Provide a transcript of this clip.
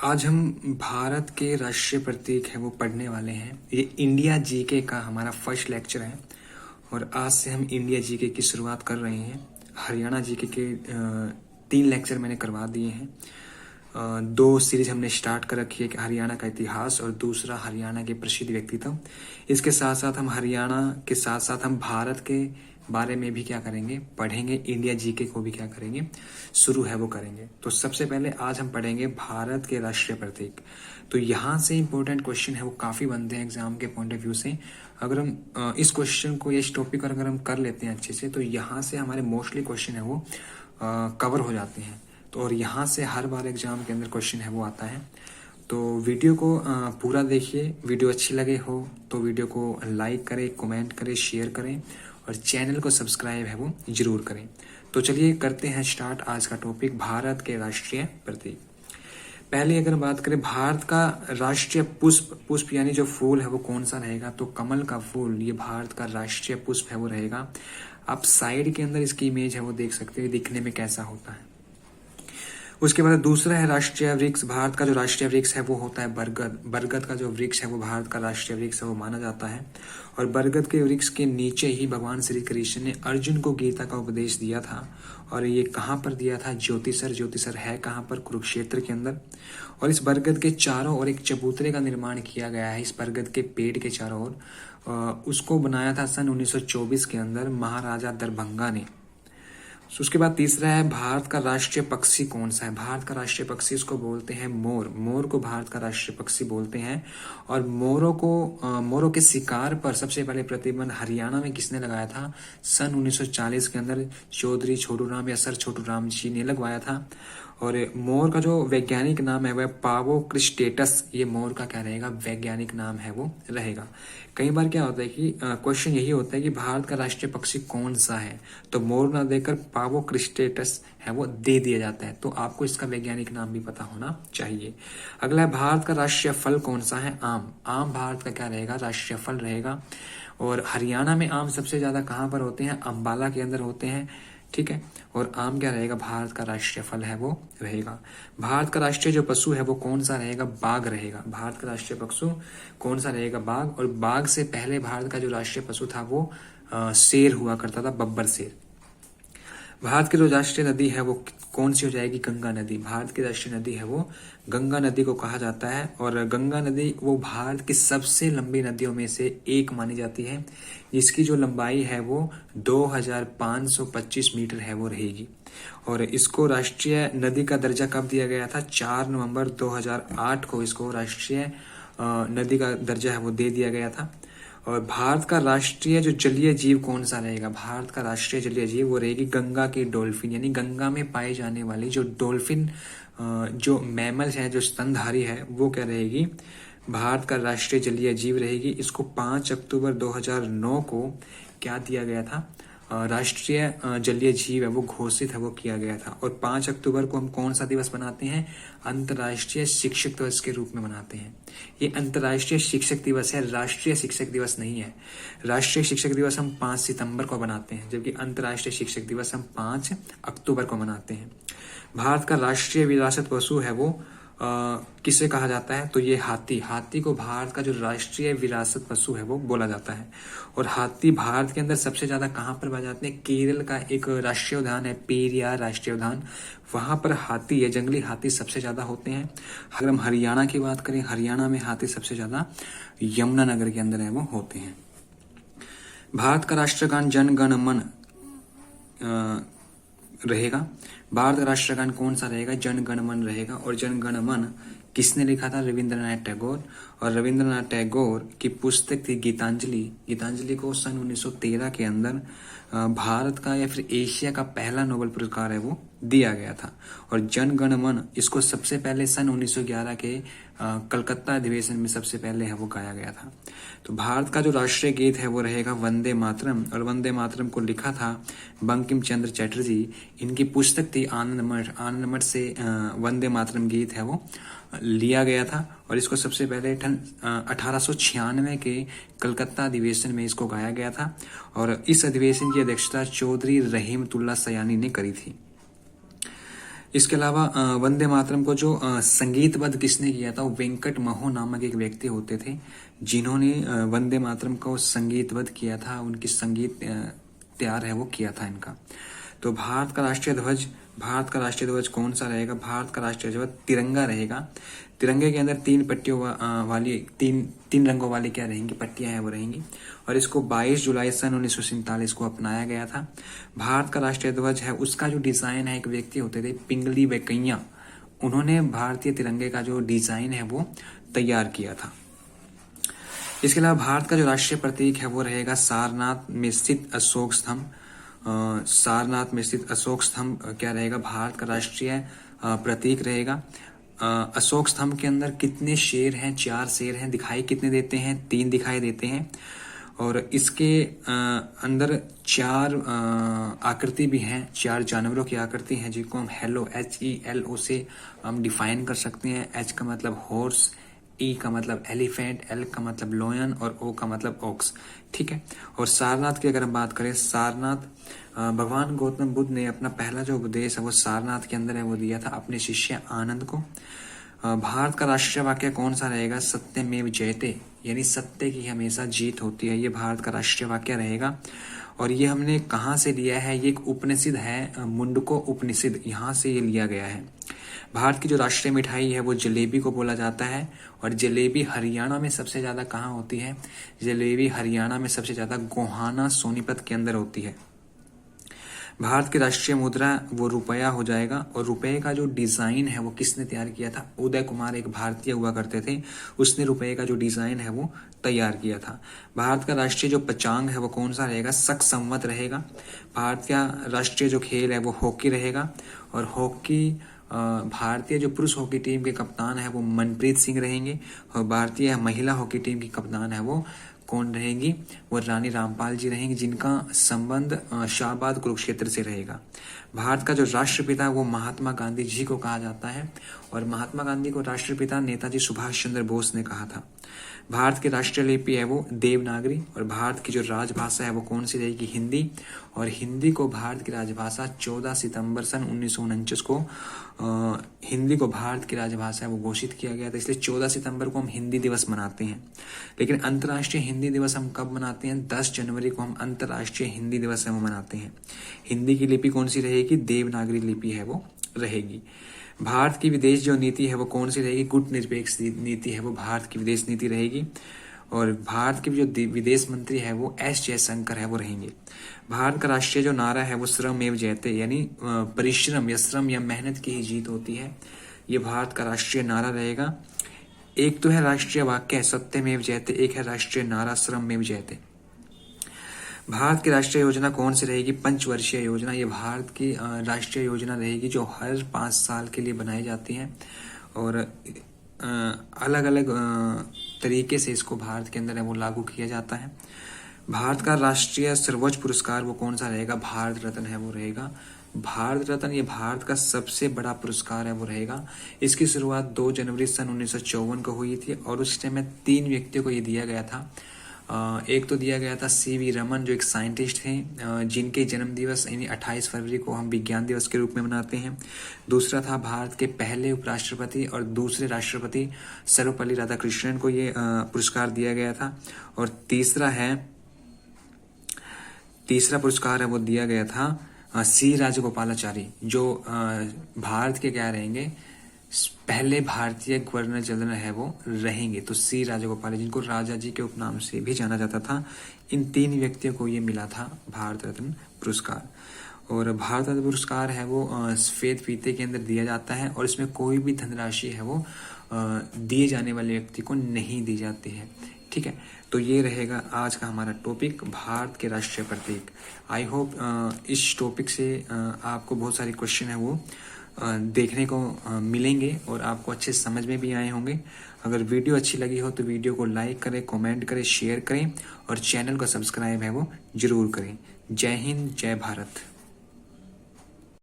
आज हम भारत के राष्ट्रीय प्रतीक है वो पढ़ने वाले हैं। ये इंडिया जीके का हमारा फर्स्ट लेक्चर है और आज से हम इंडिया जीके की शुरुआत कर रहे हैं। हरियाणा जीके के 3 लेक्चर मैंने करवा दिए हैं। 2 सीरीज हमने स्टार्ट कर रखी है कि हरियाणा का इतिहास और दूसरा हरियाणा के प्रसिद्ध व्यक्तित्व। इसके साथ साथ हम हरियाणा के साथ साथ हम भारत के बारे में भी क्या करेंगे, पढ़ेंगे। इंडिया जीके को भी क्या करेंगे, शुरू है वो करेंगे। तो सबसे पहले आज हम पढ़ेंगे भारत के राष्ट्रीय प्रतीक। तो यहाँ से इंपॉर्टेंट क्वेश्चन है वो काफ़ी बनते हैं एग्जाम के पॉइंट ऑफ व्यू से। अगर हम इस क्वेश्चन को, इस टॉपिक पर अगर हम कर लेते हैं अच्छे से, तो यहाँ से हमारे मोस्टली क्वेश्चन है वो कवर हो जाते हैं। तो और यहाँ से हर बार एग्जाम के अंदर क्वेश्चन है वो आता है। तो वीडियो को पूरा देखिए। वीडियो अच्छी लगे हो तो वीडियो को लाइक करें, कमेंट करें, शेयर करें और चैनल को सब्सक्राइब है वो जरूर करें। तो चलिए करते हैं स्टार्ट आज का टॉपिक, भारत के राष्ट्रीय प्रतीक। पहले अगर बात करें भारत का राष्ट्रीय पुष्प यानी जो फूल है वो कौन सा रहेगा, तो कमल का फूल ये भारत का राष्ट्रीय पुष्प है वो रहेगा। आप साइड के अंदर इसकी इमेज है वो देख सकते हैं, दिखने में कैसा होता है। उसके बाद दूसरा है राष्ट्रीय वृक्ष। भारत का जो राष्ट्रीय वृक्ष है वो होता है बरगद। बरगद का जो वृक्ष है वो भारत का राष्ट्रीय वृक्ष है वो माना जाता है। और बरगद के वृक्ष के नीचे ही भगवान श्री कृष्ण ने अर्जुन को गीता का उपदेश दिया था। और ये कहाँ पर दिया था, ज्योतिसर। ज्योतिसर है कहाँ पर, कुरुक्षेत्र के अंदर। और इस बरगद के चारों ओर एक चबूतरे का निर्माण किया गया है। इस बरगद के पेड़ के चारों ओर उसको बनाया था सन 1924 के अंदर महाराजा दरभंगा ने। उसके बाद तीसरा है भारत का राष्ट्रीय पक्षी कौन सा है। भारत का राष्ट्रीय पक्षी इसको बोलते हैं मोर। मोर को भारत का राष्ट्रीय पक्षी बोलते हैं। और मोरों के शिकार पर सबसे पहले प्रतिबंध हरियाणा में किसने लगाया था, सन 1940 के अंदर चौधरी छोटू राम या सर छोटू राम जी ने लगवाया था। और मोर का जो वैज्ञानिक नाम है वह पावो क्रिस्टेटस, ये मोर का क्या रहेगा, वैज्ञानिक नाम है वो रहेगा। कई बार क्या होता है कि क्वेश्चन यही होता है कि भारत का राष्ट्रीय पक्षी कौन सा है, तो मोर ना देकर पावो क्रिस्टेटस है वो दे दिया जाता है। तो आपको इसका वैज्ञानिक नाम भी पता होना चाहिए। अगला है भारत का राष्ट्रीय फल कौन सा है, आम। आम भारत का क्या रहेगा, राष्ट्रीय फल रहेगा। और हरियाणा में आम सबसे ज्यादा कहाँ पर होते हैं, अंबाला के अंदर होते हैं, ठीक है। और आम क्या रहेगा, भारत का राष्ट्रीय फल है वो रहेगा। भारत का राष्ट्रीय जो पशु है वो कौन सा रहेगा, बाघ रहेगा। भारत का राष्ट्रीय पशु कौन सा रहेगा, बाघ। और बाघ से पहले भारत का जो राष्ट्रीय पशु था वो शेर हुआ करता था, बब्बर शेर। भारत की जो राष्ट्रीय नदी है वो कौन सी हो जाएगी, गंगा नदी। भारत की राष्ट्रीय नदी है वो गंगा नदी को कहा जाता है। और गंगा नदी वो भारत की सबसे लंबी नदियों में से एक मानी जाती है, जिसकी जो लंबाई है वो 2525 मीटर है वो रहेगी। और इसको राष्ट्रीय नदी का दर्जा कब दिया गया था, 4 नवंबर 2008 को इसको राष्ट्रीय नदी का दर्जा है वो दे दिया गया था। और भारत का राष्ट्रीय जो जलीय जीव कौन सा रहेगा, भारत का राष्ट्रीय जलीय जीव वो रहेगी गंगा की डॉल्फिन। यानी गंगा में पाई जाने वाली जो डॉल्फिन, जो मैमल्स है, जो स्तनधारी है, वो क्या रहेगी, भारत का राष्ट्रीय जलीय जीव रहेगी। इसको 5 अक्टूबर 2009 को क्या दिया गया था, राष्ट्रीय जलीय जीव है वो घोषित है वो किया गया था। और 5 अक्टूबर को हम कौन सा दिवस मनाते हैं, अंतर्राष्ट्रीय शिक्षक दिवस के रूप में मनाते हैं। ये अंतर्राष्ट्रीय शिक्षक दिवस है, राष्ट्रीय शिक्षक दिवस नहीं है। राष्ट्रीय शिक्षक दिवस हम 5 सितंबर को मनाते हैं, जबकि अंतर्राष्ट्रीय शिक्षक दिवस हम 5 अक्टूबर को मनाते हैं। भारत का राष्ट्रीय विरासत पशु है वो किसे कहा जाता है, तो ये हाथी। हाथी को भारत का जो राष्ट्रीय विरासत पशु है वो बोला जाता है। और हाथी भारत के अंदर सबसे ज्यादा कहाँ पर पाए जाते हैं, केरल का एक राष्ट्रीय उद्यान है पेरियार राष्ट्रीय उद्यान, वहां पर हाथी है, जंगली हाथी सबसे ज्यादा होते हैं। अगर हम हरियाणा की बात करें, हरियाणा में हाथी सबसे ज्यादा यमुनानगर के अंदर है वो होते हैं। भारत का राष्ट्रगान जन गण मन रहेगा। भारत का राष्ट्रगान कौन सा रहेगा, जन गण मन रहेगा। और जन गण मन किसने लिखा था, रविंद्रनाथ टैगोर। और रविंद्रनाथ टैगोर की पुस्तक थी गीतांजलि। गीतांजलि को सन 1913 के अंदर भारत का या फिर एशिया का पहला नोबेल पुरस्कार है वो दिया गया था। और जन गण मन इसको सबसे पहले सन 1911 के कलकत्ता अधिवेशन में सबसे पहले है वो गाया गया था। तो भारत का जो राष्ट्रीय गीत है वो रहेगा वंदे मातरम। और वंदे मातरम को लिखा था बंकिम चंद्र चटर्जी। इनकी पुस्तक थी आनंद मठ। आनंद मठ से वंदे मातरम गीत है वो लिया गया था। और इसको सबसे पहले 1896 के कलकत्ता अधिवेशन में इसको गाया गया था। और इस अधिवेशन की अध्यक्षता चौधरी रहीमतुल्ला सयानी ने करी थी। इसके अलावा वंदे मातरम को जो संगीतबद्ध किसने किया था, वो वेंकट महो नामक एक व्यक्ति होते थे जिन्होंने वंदे मातरम को संगीतबद्ध किया था। उनकी संगीत तैयार है वो किया था इनका। तो भारत का राष्ट्रीय ध्वज कौन सा रहेगा? भारत का राष्ट्रीय ध्वज तिरंगा रहेगा। तिरंगे के अंदर तीन पट्टियों वाली तीन रंगों वाली क्या रहेंगी, पट्टियां हैं वो रहेंगी। और इसको 22 जुलाई सन 1947 को अपनाया गया था। भारत का राष्ट्रीय ध्वज है, उसका जो डिजाइन है, एक व्यक्ति होते थे पिंगली वेंकैया, उन्होंने भारतीय तिरंगे का जो डिजाइन है वो तैयार किया था। इसके अलावा भारत का जो राष्ट्रीय प्रतीक है वो रहेगा सारनाथ में स्थित अशोक स्तंभ। सारनाथ में स्थित अशोक स्तंभ क्या रहेगा? भारत का राष्ट्रीय प्रतीक रहेगा। अशोक स्तंभ के अंदर कितने शेर हैं? 4 शेर हैं। दिखाई कितने देते हैं? 3 दिखाई देते हैं। और इसके अंदर 4 आकृति भी हैं, 4 जानवरों की आकृति हैं जिनको हम HELO से हम डिफाइन कर सकते हैं। H का मतलब हॉर्स, E का मतलब एलिफेंट, L का मतलब लोयन और O का मतलब ऑक्स। ठीक है। और सारनाथ की अगर हम बात करें, सारनाथ भगवान गौतम बुद्ध ने अपना पहला जो उपदेश है वो सारनाथ के अंदर है वो दिया था अपने शिष्य आनंद को। भारत का राष्ट्रीय वाक्य कौन सा रहेगा? सत्यमेव जयते, यानी सत्य की हमेशा जीत होती है, ये भारत का राष्ट्रीय वाक्य रहेगा। और ये हमने कहाँ से लिया है? ये एक उपनिषद है, मुंडको उपनिषद, यहाँ से ये लिया गया है। भारत की जो राष्ट्रीय मिठाई है वो जलेबी को बोला जाता है। और जलेबी हरियाणा में सबसे ज्यादा कहाँ होती है? जलेबी हरियाणा में सबसे ज्यादा गोहाना सोनीपत के अंदर होती है। भारत की राष्ट्रीय मुद्रा वो रुपया हो जाएगा। और रुपये का जो डिजाइन है वो किसने तैयार किया था? उदय कुमार एक भारतीय हुआ करते थे, उसने रुपये का जो डिजाइन है वो तैयार किया था। भारत का राष्ट्रीय जो पंचांग है वो कौन सा रहेगा? शक संवत रहेगा। भारत का राष्ट्रीय जो खेल है वो हॉकी रहेगा। और हॉकी भारतीय जो पुरुष हॉकी टीम के कप्तान है वो मनप्रीत सिंह रहेंगे। और भारतीय महिला हॉकी टीम की कप्तान है वो कौन रहेंगी? वो रानी रामपाल जी रहेंगी, जिनका संबंध शाहबाद कुरुक्षेत्र से रहेगा। भारत का जो राष्ट्रपिता वो महात्मा गांधी जी को कहा जाता है। और महात्मा गांधी को राष्ट्रपिता नेताजी सुभाष चंद्र बोस ने कहा था। भारत की राष्ट्रीय लिपि है वो देवनागरी। और भारत की जो राजभाषा है वो कौन सी रहेगी? हिंदी। और हिंदी को भारत की राजभाषा 14 सितंबर सन 1949 को हिंदी को भारत की राजभाषा है वो घोषित किया गया था। इसलिए 14 सितंबर को हम हिंदी दिवस मनाते हैं। लेकिन अंतर्राष्ट्रीय हिंदी दिवस हम कब मनाते हैं? 10 जनवरी को हम अंतर्राष्ट्रीय हिंदी दिवस है वो मनाते हैं। हिंदी की लिपि कौन सी रहेगी? देवनागरी लिपि है वो रहेगी। भारत की विदेश जो नीति है वो कौन सी रहेगी? गुटनिरपेक्ष नीति है वो भारत की विदेश नीति रहेगी। और भारत के जो विदेश मंत्री है वो एस जयशंकर है वो रहेंगे। भारत का राष्ट्रीय जो नारा है वो श्रमेव जयते, यानी परिश्रम या श्रम या मेहनत की ही जीत होती है, ये भारत का राष्ट्रीय नारा रहेगा। एक तो है राष्ट्रीय वाक्य सत्यमेव जयते, एक है राष्ट्रीय नारा श्रमेव जयते। भारत की राष्ट्रीय योजना कौन सी रहेगी? पंचवर्षीय योजना। ये भारत की राष्ट्रीय योजना रहेगी जो हर 5 साल के लिए बनाई जाती है। और अलग अलग तरीके से इसको भारत के अंदर है वो लागू किया जाता है। भारत का राष्ट्रीय सर्वोच्च पुरस्कार वो कौन सा रहेगा? भारत रत्न है वो रहेगा। भारत रत्न ये भारत का सबसे बड़ा पुरस्कार है वो रहेगा। इसकी शुरुआत 2 जनवरी सन 1954 को हुई थी। और उस टाइम में 3 व्यक्तियों को ये दिया गया था। एक तो दिया गया था CV रमन, जो एक साइंटिस्ट थे जिनके जन्म दिवस यानी 28 फरवरी को हम विज्ञान दिवस के रूप में मनाते हैं। दूसरा था भारत के पहले उपराष्ट्रपति और दूसरे राष्ट्रपति सर्वपल्ली राधाकृष्णन को ये पुरस्कार दिया गया था। और तीसरा पुरस्कार है वो दिया गया था C राजगोपालाचारी, जो भारत के क्या रहेंगे? पहले भारतीय गवर्नर जनरल है वो रहेंगे। तो C राजगोपाल, जिनको राजा जी के उपनाम से भी जाना जाता था, इन 3 व्यक्तियों को ये मिला था भारत रत्न पुरस्कार। और भारत रत्न पुरस्कार है वो सफेद फीते के अंदर दिया जाता है। और इसमें कोई भी धनराशि है वो दिए जाने वाले व्यक्ति को नहीं दी जाती है। ठीक है, तो ये रहेगा आज का हमारा टॉपिक, भारत के राष्ट्रीय प्रतीक। आई होप इस टॉपिक से आपको बहुत सारे क्वेश्चन है वो देखने को मिलेंगे और आपको अच्छे समझ में भी आए होंगे। अगर वीडियो अच्छी लगी हो तो वीडियो को लाइक करें, कमेंट करें, शेयर करें और चैनल को सब्सक्राइब है वो जरूर करें। जय हिंद, जय भारत।